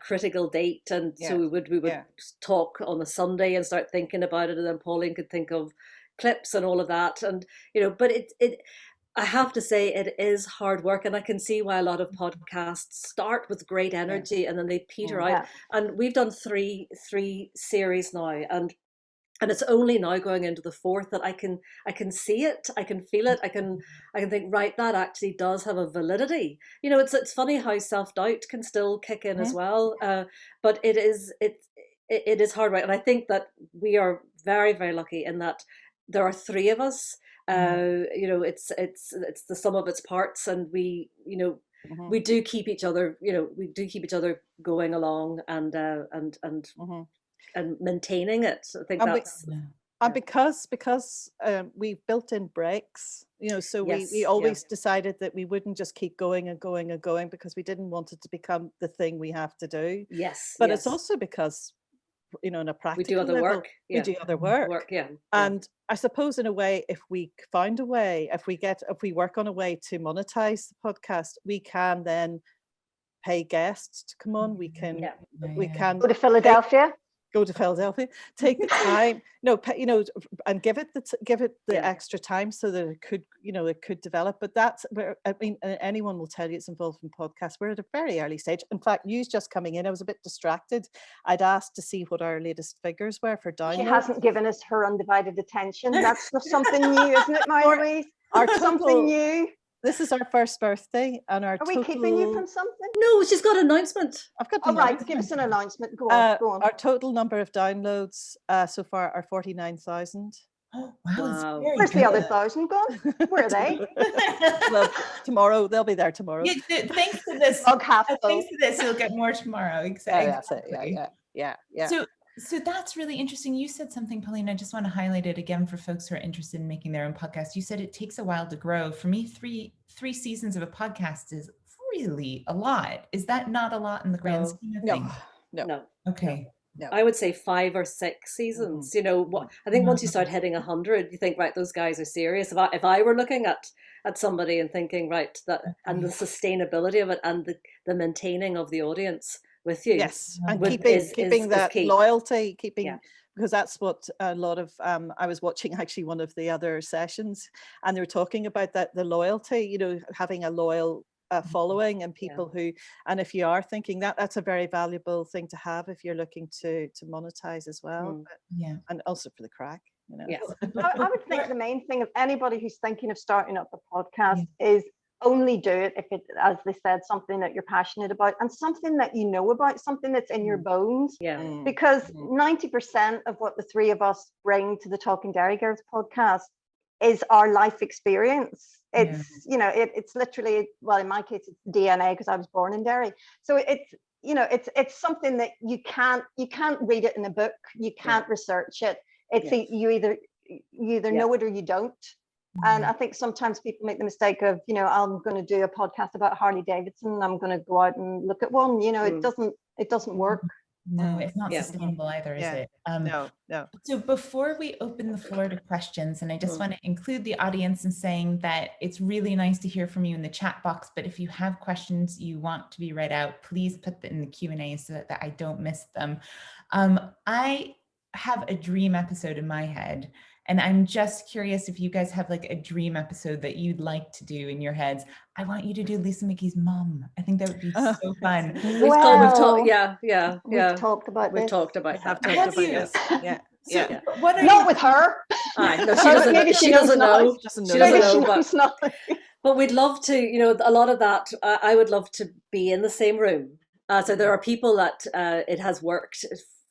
critical date. And so we would talk on a Sunday and start thinking about it, and then Pauline could think of clips and all of that. And but I have to say, it is hard work, and I can see why a lot of podcasts start with great energy and then they peter out. And we've done three series now, and it's only now going into the fourth that I can see it, I can feel it, I can think, right, that actually does have a validity. It's funny how self-doubt can still kick in as well, but it is hard work. And I think that we are very, very lucky in that there are three of us. It's the sum of its parts, and we do keep each other going along and maintaining it. I think and because we've built in breaks, so we always decided that we wouldn't just keep going and going and going, because we didn't want it to become the thing we have to do. But it's also because in a practical we do other level, work. We do other work. And I suppose in a way, if we find a way, if we work on a way to monetize the podcast, we can then pay guests to come on. We can go to Philadelphia. Take the time, and give it the extra time so that it could develop. But that's where, I mean, anyone will tell you it's involved in podcasts. We're at a very early stage. In fact, news just coming in, I was a bit distracted. I'd asked to see what our latest figures were for downloads. She hasn't given us her undivided attention. That's something new, isn't it, Marie-Louise? Something new. this is our first birthday, and our Are we keeping you from something? No, she's got an announcement. I've got All right, give us an announcement. Go on, go on. Our total number of downloads so far are 49,000. Oh, wow. Where's the other 1,000 gone? Where are they? Well, tomorrow, they'll be there tomorrow. Yeah, thanks to this, thanks to this, you'll get more tomorrow. Exactly. That's it. Yeah. So that's really interesting. You said something, Pauline, I just want to highlight it again for folks who are interested in making their own podcast. You said it takes a while to grow. For me, three seasons of a podcast is really a lot. Is that not a lot in the grand scheme of things? No. Okay. No. I would say 5 or 6 seasons. You know, what I think once you start hitting 100, you think, right, those guys are serious. If I were looking at somebody and thinking, right, that and the sustainability of it and the maintaining of the audience with you, and keeping that loyalty, because that's what a lot of I was watching actually one of the other sessions, and they were talking about that, the loyalty, you know, having a loyal following and people who, and if you are thinking that's a very valuable thing to have if you're looking to monetize as well. But, and also for the crack, you know. Yes. I would think the main thing of anybody who's thinking of starting up a podcast is only do it if it, as they said, something that you're passionate about and something that you know about, something that's in your bones. Because 90% of what the three of us bring to the Talking Derry Girls podcast is our life experience. It's you know, it's literally, well, in my case, it's DNA because I was born in Derry. So it's, you know, it's something that you can't read it in a book. You can't research it. It's you either know it or you don't. And I think sometimes people make the mistake of, you know, I'm going to do a podcast about Harley Davidson. I'm going to go out and look at one. You know, it doesn't work. No, it's not sustainable either, is it? No. So before we open the floor to questions, and I just want to include the audience in saying that it's really nice to hear from you in the chat box, but if you have questions you want to be read out, please put them in the Q&A so that I don't miss them. I have a dream episode in my head, and I'm just curious if you guys have like a dream episode that you'd like to do in your heads. I want you to do Lisa McGee's mom. I think that would be so fun. We've talked about this. Yeah. What are not with her? No, she doesn't know. She doesn't know. But we'd love to, you know, a lot of that, I would love to be in the same room. So there are people that it has worked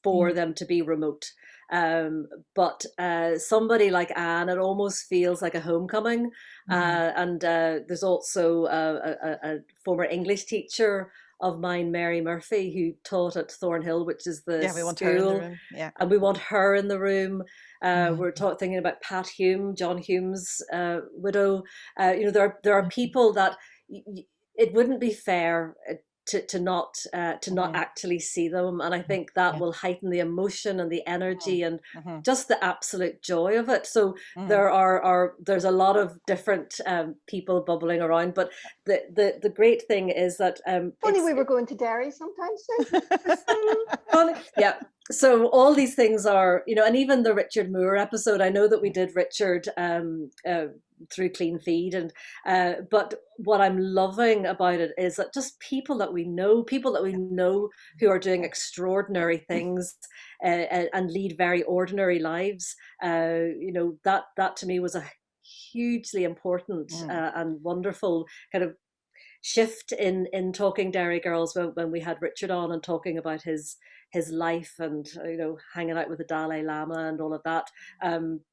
for them to be remote. But somebody like Anne, it almost feels like a homecoming. And there's also a former English teacher of mine, Mary Murphy, who taught at Thornhill, which is the school. Want her in the room. And we want her in the room. We're thinking about Pat Hume, John Hume's widow. You know, there are people that it wouldn't be fair to not actually see them, and I think that will heighten the emotion and the energy and just the absolute joy of it. So there's a lot of different people bubbling around, but the great thing is that funny we were going to Derry sometime soon. So all these things are, you know, and even the Richard Moore episode, I know that we did Richard through Clean Feed, and but what I'm loving about it is that just people that we know who are doing extraordinary things and lead very ordinary lives. You know, that to me was a hugely important and wonderful kind of shift in Talking Derry Girls when we had Richard on and talking about his life and, you know, hanging out with the Dalai Lama and all of that.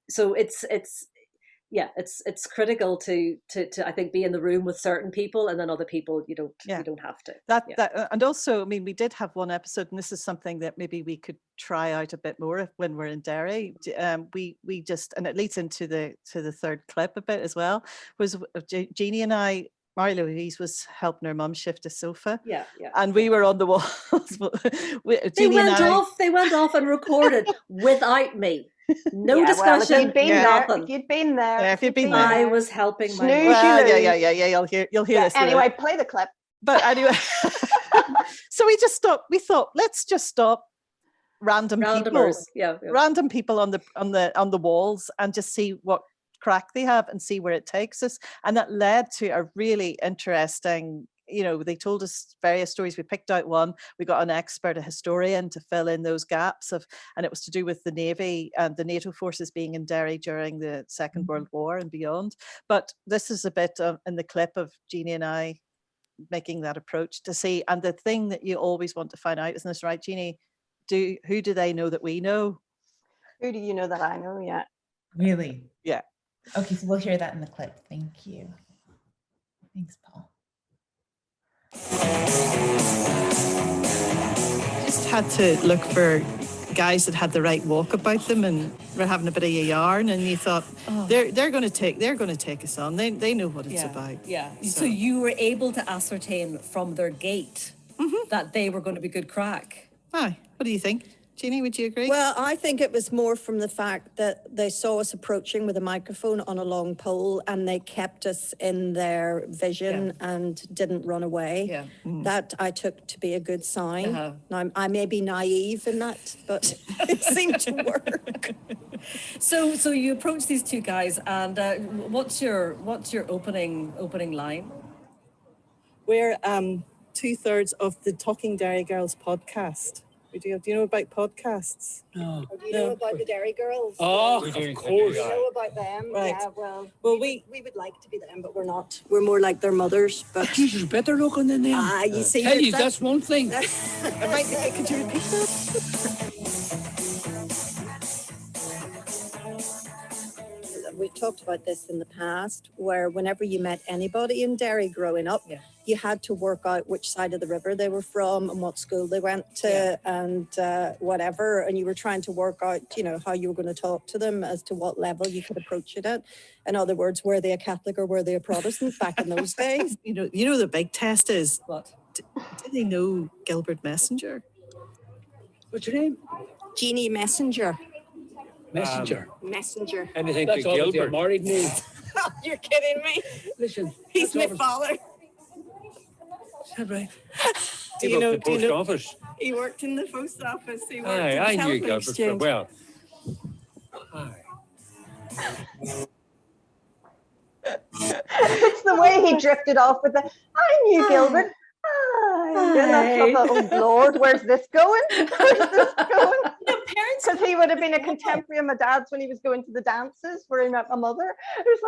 So it's it's critical to I think be in the room with certain people, and then other people you don't have to. That and also, I mean, we did have one episode, and this is something that maybe we could try out a bit more when we're in Derry. We just, and it leads into the third clip a bit as well, was Jeanie and I. Marie-Louise was helping her mum shift a sofa. And we were on the walls. They went off and recorded without me. No discussion. Well, if you'd been there, I was helping my mum. You'll hear this. Anyway, play the clip. But anyway, so we just stopped. We thought, let's just stop random people on the walls and just see what crack they have and see where it takes us. And that led to a really interesting you know, they told us various stories. We picked out one. We got an expert, a historian, to fill in those gaps and it was to do with the Navy and the NATO forces being in Derry during the Second World War and beyond. But this is a bit in the clip of Jeanie and I making that approach to see. And the thing that you always want to find out, isn't this right, Jeanie? Who do they know that we know? Who do you know that I know? Yeah. Really? Yeah. Okay, so we'll hear that in the clip. Thank you. Thanks, Paul. Just had to look for guys that had the right walk about them and were having a bit of a yarn, and you thought, they're going to take us on. They know what it's about. Yeah. So you were able to ascertain from their gait that they were going to be good crack. Aye. What do you think? Jeanie, would you agree? Well, I think it was more from the fact that they saw us approaching with a microphone on a long pole and they kept us in their vision and didn't run away. Yeah. That I took to be a good sign. Now, I may be naive in that, but it seemed to work. So you approach these two guys, and what's your opening line? We're 2/3 of the Talking Derry Girls podcast. Do you know about podcasts? No. Do you know about the Derry Girls? Oh, of course. You know about them? Right. Yeah, well, we would like to be them, but we're not. We're more like their mothers. But Jesus, better looking than them. you see, Tell you, that's one thing. Could you repeat that? We've talked about this in the past, where whenever you met anybody in Derry growing up, you had to work out which side of the river they were from and what school they went to and whatever. And you were trying to work out, you know, how you were going to talk to them as to what level you could approach it at. In other words, were they a Catholic or were they a Protestant back in those days? You know, the big test is, What? Do they know Gilbert Messenger? What's your name? Jeanie Messenger. Messenger. Messenger. Anything to Gilbert? Married name. You're kidding me. Listen. He's my father. Is that right? Do you know the post office? He worked in the post office. He worked Aye, in the I knew telephone Gilbert for exchange. well. Aye. It's the way he drifted off with the, I knew Gilbert. And I thought, oh Lord, where's this going? Where's this going? Parents, because he would have been a contemporary of my dad's when he was going to the dances where he met my mother. It was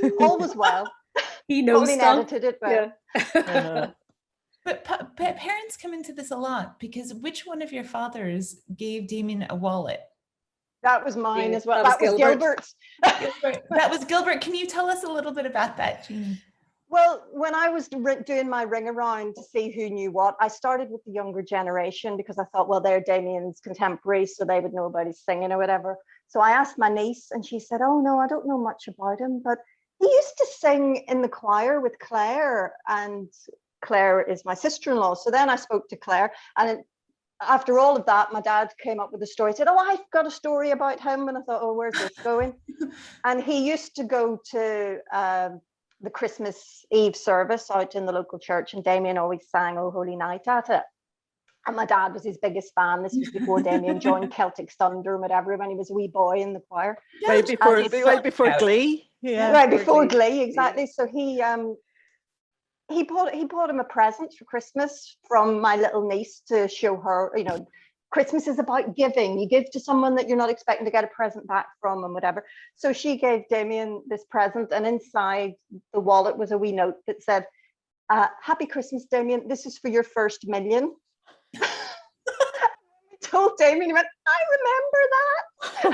like, all was well. He knows Pauline stuff. edited it well. But parents come into this a lot, because which one of your fathers gave Damian a wallet? That was mine as well. That was Gilbert's. That was Gilbert. Can you tell us a little bit about that, Jeanie? Well, when I was doing my ring around to see who knew what, I started with the younger generation because I thought, well, they're Damian's contemporaries, so they would know about his singing or whatever. So I asked my niece and she said, oh, no, I don't know much about him, but he used to sing in the choir with Claire, and Claire is my sister-in-law. So then I spoke to Claire, and after all of that, my dad came up with a story, said, oh, I've got a story about him. And I thought, oh, where's this going? And he used to go to the Christmas Eve service out in the local church, and Damian always sang Oh Holy Night at it. And my dad was his biggest fan. This was before Damian joined Celtic Thunder and whatever, when he was a wee boy in the choir. Right before Glee. Yeah. Right before Glee, exactly. So he bought him a present for Christmas from my little niece to show her, you know, Christmas is about giving. You give to someone that you're not expecting to get a present back from and whatever. So she gave Damian this present, and inside the wallet was a wee note that said, happy Christmas, Damian. This is for your first million. I told Damian, he went, I remember that.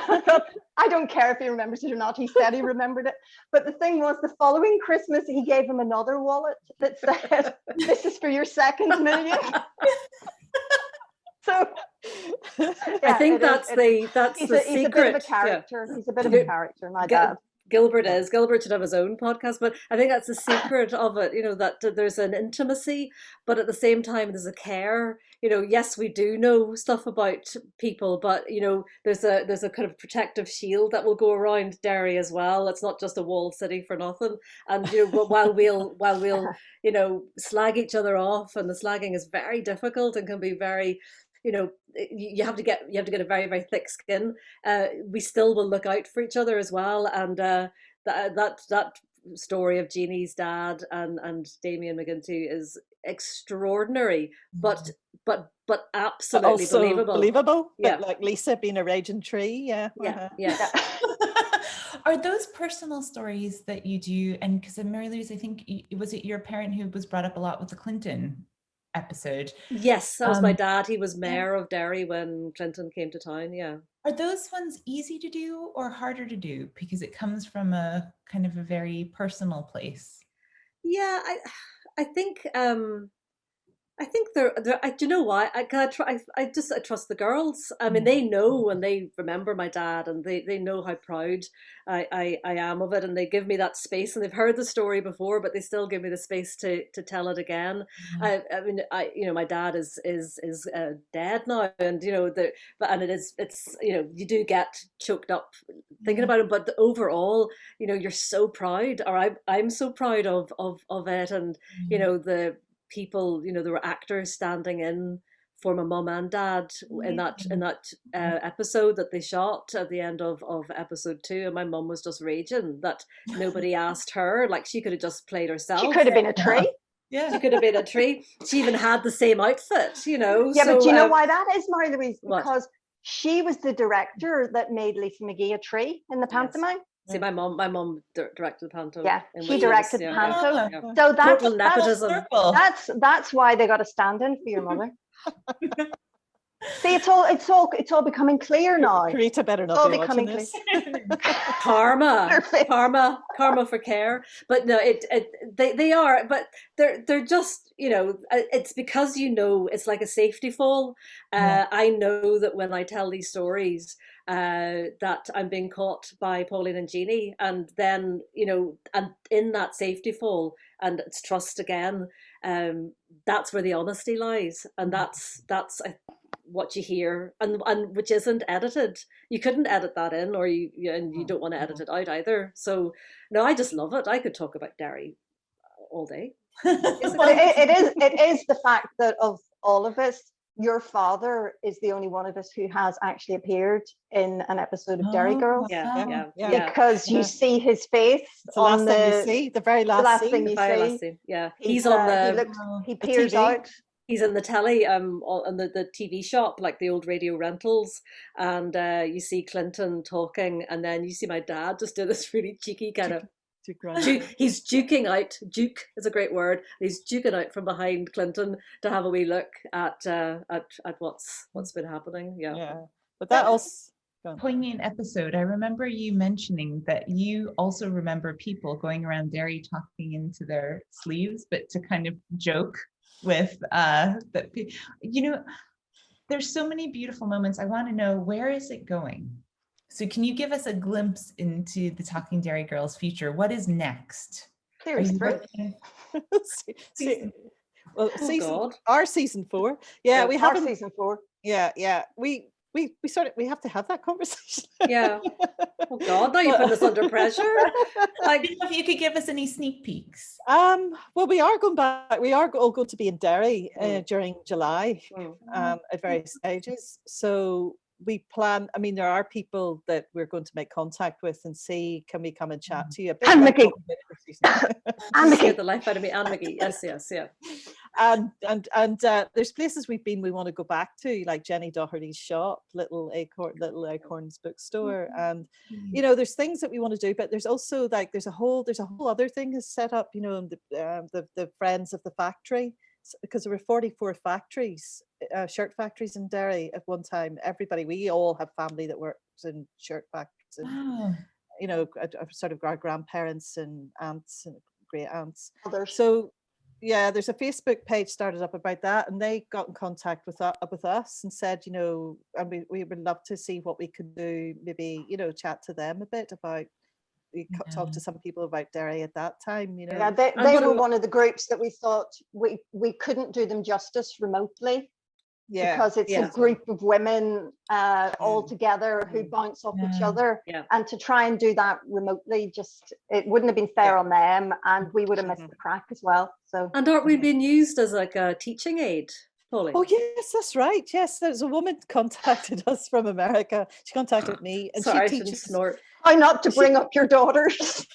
I thought, I don't care if he remembers it or not. He said he remembered it. But the thing was, the following Christmas, he gave him another wallet that said, this is for your second million. So yeah, I think that's the secret. He's a bit of a character. He's a bit of a character, my dad. Gilbert should have his own podcast, but I think that's the secret of it, you know, that there's an intimacy, but at the same time there's a care. You know, yes, we do know stuff about people, but you know, there's a kind of protective shield that will go around Derry as well. It's not just a walled city for nothing. And you know, while we'll you know, slag each other off, and the slagging is very difficult and can be very, you know, you have to get a very, very thick skin. We still will look out for each other as well, and that story of Jeanie's dad and Damian Mcginty is extraordinary, but absolutely also believable. Yeah, like Lisa being a raging tree. Yeah. Yeah. Are those personal stories that you do? And because Marie-Louise, I think, was it your parent who was brought up a lot with the Clinton episode? Yes, that was my dad. He was mayor of Derry when Clinton came to town. Yeah. Are those ones easy to do or harder to do because it comes from a kind of a very personal place? Yeah, I think they're do you know why? I trust the girls. I mean, they know and they remember my dad, and they know how proud I am of it, and they give me that space, and they've heard the story before, but they still give me the space to tell it again. I mean, my dad is dead now, and it's you do get choked up thinking about him, but overall, you're so proud, or I'm so proud of it, and the people, there were actors standing in for my mum and dad in that episode that they shot at the end of episode 2, and my mum was just raging that nobody asked her. Like, she could have just played herself. She could have been a tree. Yeah, she could have been a tree. She even had the same outfit, Yeah, so, but do you know why that is, Marie-Louise? What? Because she was the director that made Lisa McGee a tree in the pantomime. See, my mum directed the panto. Yeah, she directed the panto. Yeah. So Total nepotism. that's why they got a stand-in for your mother. See, it's all becoming clear now. Rita better not be watching this. Karma for care. But no, they are, but they're just, it's because it's like a safety fall. I know that when I tell these stories, that I'm being caught by Pauline and Jeanie, and then and in that safety fall, and it's trust again. That's where the honesty lies, and that's what you hear, and which isn't edited. You couldn't edit that in, or you don't want to edit it out either. So no, I just love it. I could talk about Derry all day. It is the fact that of all of us, your father is the only one of us who has actually appeared in an episode of Derry Girls. Yeah. Because you see his face on the very last thing you see. Yeah, he's on he peers out. He's in the telly, on the TV shop, like the old radio rentals, and you see Clinton talking, and then you see my dad just do this really cheeky kind of. He's duking out. Duke is a great word. He's duking out from behind Clinton to have a wee look at what's been happening. Yeah. But that also poignant episode. I remember you mentioning that you also remember people going around Derry talking into their sleeves, but to kind of joke with that. There's so many beautiful moments. I want to know, where is it going? So can you give us a glimpse into the Talking Derry Girls future? What is next? Series 3. Season 4. Yeah, we have season 4. Yeah. We have to have that conversation. Yeah. Oh God, now you put us under pressure. Like, if you could give us any sneak peeks. Well, we are going back. We are all going to be in Derry during July at various stages. So we plan. I mean, there are people that we're going to make contact with and see, can we come and chat to you? And McGee. And McGee, the life out of me. And McGee. Yes, yeah. And there's places we've been we want to go back to, like Jenny Doherty's shop, Little Acorns bookstore, and there's things that we want to do, but there's also like there's a whole other thing is set up, the Friends of the Factory, because there were 44 factories, shirt factories in Derry at one time. We all have family that works in shirt factories, and sort of our grandparents and aunts and great aunts. So yeah, there's a Facebook page started up about that, and they got in contact with us and said, and we would love to see what we could do, maybe, chat to them a bit about, talk to some people about Derry at that time, Yeah, they were one of the groups that we thought we couldn't do them justice remotely. Yeah, because it's a group of women all together who bounce off each other, and to try and do that remotely, it wouldn't have been fair on them, and we would have missed the crack as well. So, and aren't we being used as like a teaching aid, Pauline? Oh yes, that's right. Yes, there's a woman contacted us from America. She contacted me, and Sorry, she teaches snort. How not to bring up your daughters.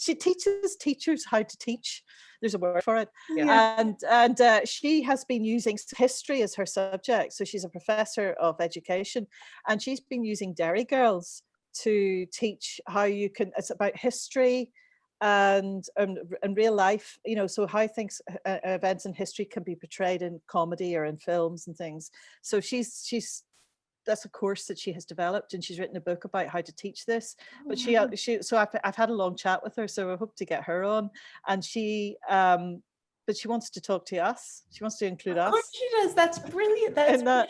she teaches teachers how to teach. There's a word for it. Yeah. And she has been using history as her subject. So she's a professor of education, and she's been using Derry Girls to teach how you can, it's about history and real life, you know, so how things, events in history can be portrayed in comedy or in films and things. So she's that's a course that she has developed, and she's written a book about how to teach this. But so I've had a long chat with her, so I hope to get her on. And she but she wants to talk to us. She wants to include us. Of course she does. That's brilliant. That's so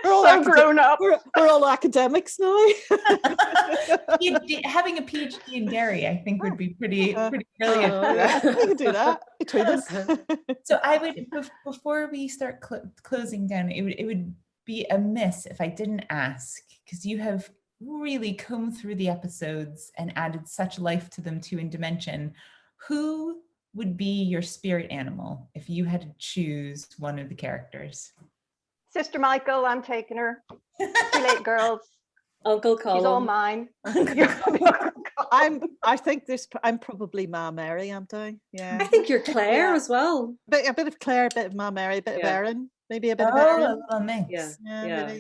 we're all grown up. We're all academics now. Having a PhD in Derry, I think, would be pretty brilliant. We can do that between us. So I would, before we start closing down, it would be amiss if I didn't ask, because you have really combed through the episodes and added such life to them too, in dimension. Who would be your spirit animal if you had to choose one of the characters? Sister Michael, I'm taking her. Too late, girls. Uncle Colin. She's all mine. I'm probably Ma Mary, am I? Yeah. I think you're Claire as well. A bit of Claire, a bit of Ma Mary, a bit of Erin. Maybe a bit of a Erin. little mix. Yeah.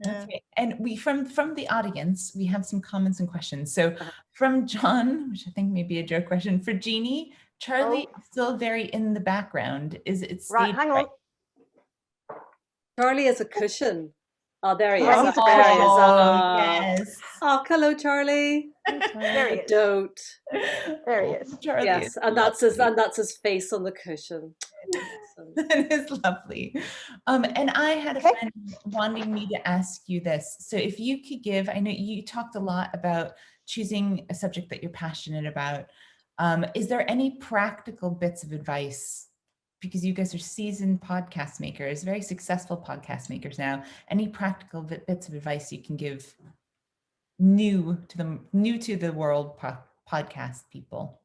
That's great. And we from the audience, we have some comments and questions. So from John, which I think may be a joke question, for Jeanie, Charlie is still very in the background. Is it right? Hang on. Charlie is a cushion. Oh, there he is. Yes. Yes. Oh, hello, Charlie. There he is. Don't. There he is. Charlie, yes, and that's his face on the cushion. That is lovely. And I had a friend wanting me to ask you this. So if you could give, I know you talked a lot about choosing a subject that you're passionate about. Is there any practical bits of advice? Because you guys are seasoned podcast makers, very successful podcast makers now. Any practical bits of advice you can give new to the world podcast people?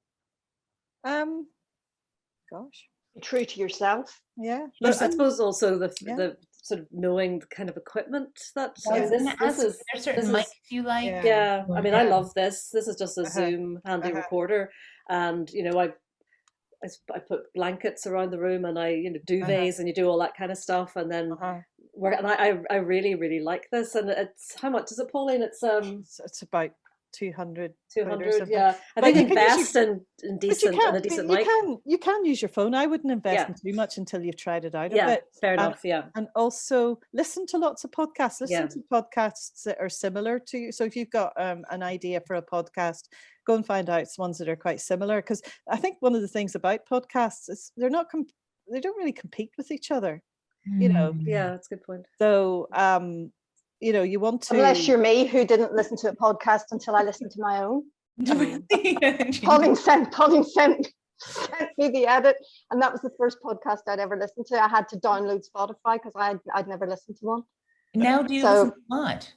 Gosh. Be true to yourself. Yeah. But I suppose also the sort of knowing the kind of equipment that there's certain mics you like. Yeah. I mean, I love this. This is just a Zoom handy recorder, and you know, I put blankets around the room, and duvets, and you do all that kind of stuff, and then I really, really like this. And it's, how much is it, Pauline? It's about 200. Yeah. I think invest in a decent mic. You can use your phone. I wouldn't invest in too much until you've tried it out a bit. Fair enough. And also listen to lots of podcasts. Listen to podcasts that are similar to you. So if you've got an idea for a podcast, go and find out ones that are quite similar. Because I think one of the things about podcasts is they don't really compete with each other. You know. Yeah, that's a good point. So you want to, unless you're me, who didn't listen to a podcast until I listened to my own. Pauline sent me the edit, and that was the first podcast I'd ever listened to. I had to download Spotify because I'd never listened to one. Now do you listen to a lot,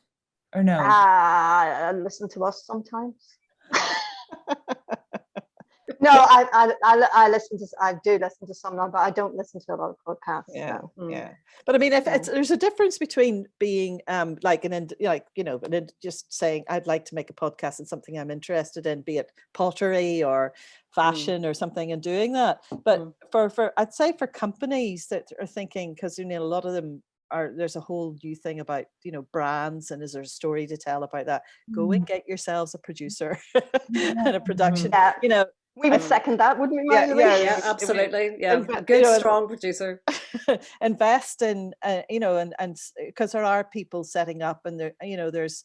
or no? I listen to us sometimes. No, I do listen to some, but I don't listen to a lot of podcasts. Yeah. But I mean, if there's a difference between being just saying I'd like to make a podcast and something I'm interested in, be it pottery or fashion or something, and doing that. But for I'd say for companies that are thinking, because a lot of them there's a whole new thing about brands, and is there a story to tell about that? Go and get yourselves a producer and a production. We would second that, wouldn't we? Yeah, absolutely. Yeah, a good, strong producer. Invest in, and because there are people setting up, and there's,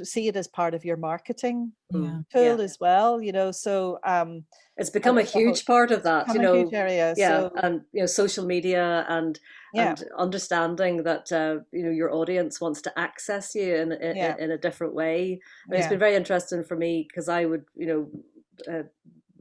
see it as part of your marketing tool as well. So it's become a huge part of that. A huge area. Yeah, and social media and understanding that your audience wants to access you in a different way. I mean, it's been very interesting for me, because I would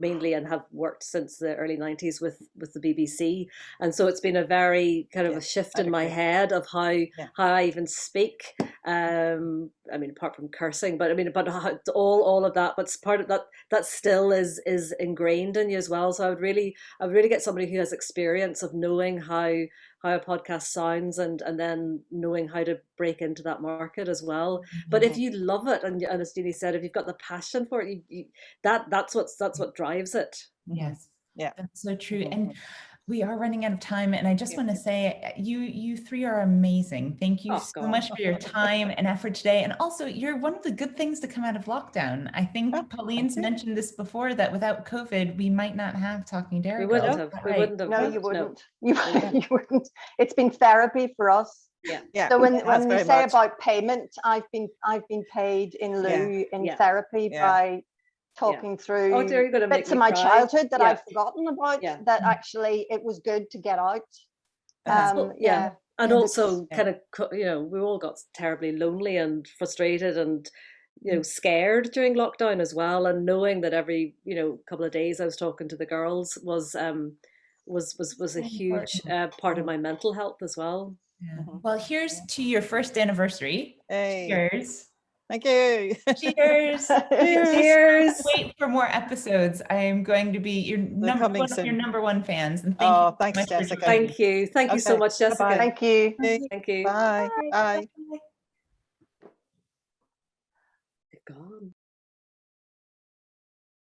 mainly, and have worked since the early 90s with the BBC, and so it's been a very kind of a shift in my head of how I even speak. I mean, apart from cursing, but how, all of that, but part of that still is ingrained in you as well. So I would really get somebody who has experience of knowing how how a podcast sounds, and then knowing how to break into that market as well. But if you love it, and as Jeanie said, if you've got the passion for it, that's what drives it. Yes. Yeah, that's so true. And we are running out of time, and I just want to say you three are amazing. Thank you so much for your time and effort today. And also, you're one of the good things to come out of lockdown. I think Pauline's mentioned this before, that without COVID, we might not have Talking Derry Girls. We wouldn't have. No, you wouldn't. You wouldn't. It's been therapy for us. Yeah. So when you say about payment, I've been paid in lieu in therapy by talking through bits of my childhood that I've forgotten about, that actually it was good to get out. And also kind of, we all got terribly lonely and frustrated and, scared during lockdown as well. And knowing that every, couple of days I was talking to the girls was a huge part of my mental health as well. Yeah. Well, here's to your first anniversary. Hey. Cheers. Thank you. Cheers. Cheers. Wait for more episodes. I am going to be your number one fans. And thank you. Thanks, Jessica. Thank you. Thank you so much, Jessica. Bye-bye. Thank you. Thank you. Bye. Bye. They've gone.